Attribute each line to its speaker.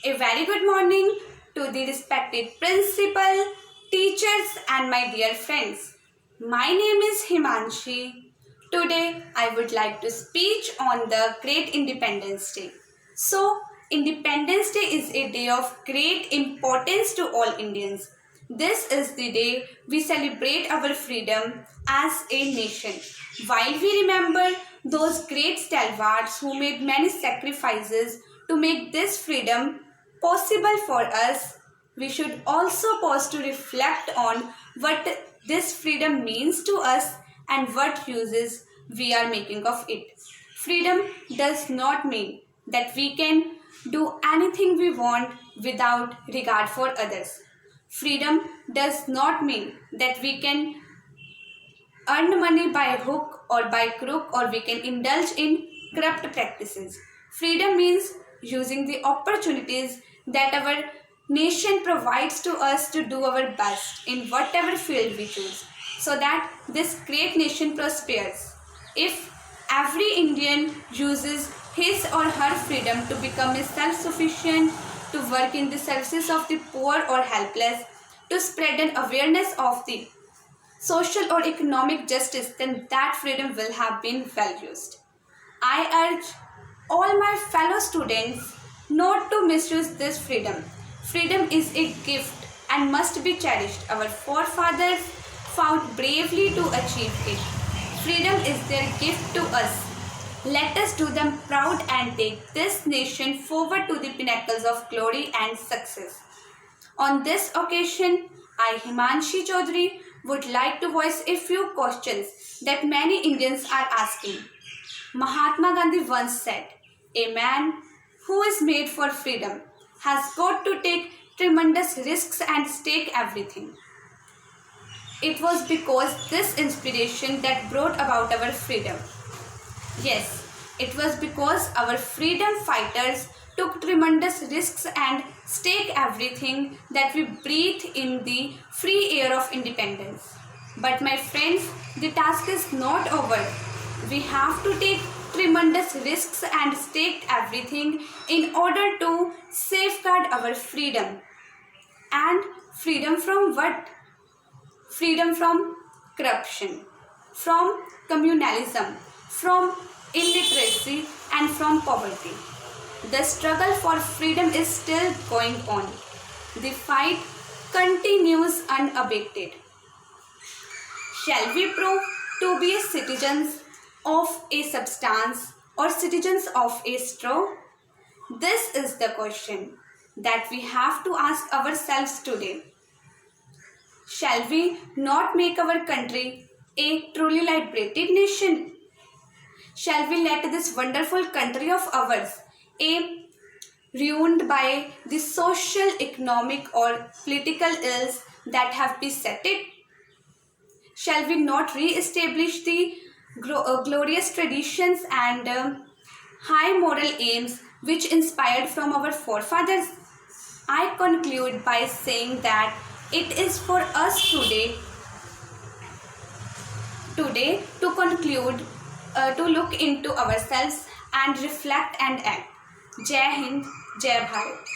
Speaker 1: A very good morning to the respected principal, teachers and my dear friends. My name is Himanshi. Today I would like to speak on the Great Independence Day. So, Independence Day is a day of great importance to all Indians. This is the day we celebrate our freedom as a nation. While we remember those great stalwarts who made many sacrifices to make this freedom possible for us, we should also pause to reflect on what this freedom means to us and what uses we are making of it. Freedom does not mean that we can do anything we want without regard for others. Freedom does not mean that we can earn money by hook or by crook or we can indulge in corrupt practices. Freedom means using the opportunities that our nation provides to us to do our best in whatever field we choose so that this great nation prospers. If every Indian uses his or her freedom to become self-sufficient, to work in the services of the poor or helpless, to spread an awareness of the social or economic justice, then that freedom will have been well used. I urge all my fellow students not to misuse this freedom. Freedom is a gift and must be cherished. Our forefathers fought bravely to achieve it. Freedom is their gift to us. Let us do them proud and take this nation forward to the pinnacles of glory and success. On this occasion, I, Himanshi Chaudhary, would like to voice a few questions that many Indians are asking. Mahatma Gandhi once said, "A man who is made for freedom has got to take tremendous risks and stake everything." It was because this inspiration that brought about our freedom. Yes, it was because our freedom fighters took tremendous risks and stake everything that we breathe in the free air of independence. But my friends, the task is not over. We have to take tremendous risks and stake everything in order to safeguard our freedom. And freedom from what? Freedom from corruption, from communalism, from illiteracy and from poverty. The struggle for freedom is still going on. The fight continues unabated. Shall we prove to be citizens of a substance or citizens of a straw? This is the question that we have to ask ourselves today. Shall we not make our country a truly liberated nation? Shall we let this wonderful country of ours, ruined by the social, economic or political ills that have beset it? Shall we not re-establish the glorious traditions and high moral aims which inspired from our forefathers? I conclude by saying that it is for us today to conclude, to look into ourselves and reflect and act. Jai Hind, Jai Bharat.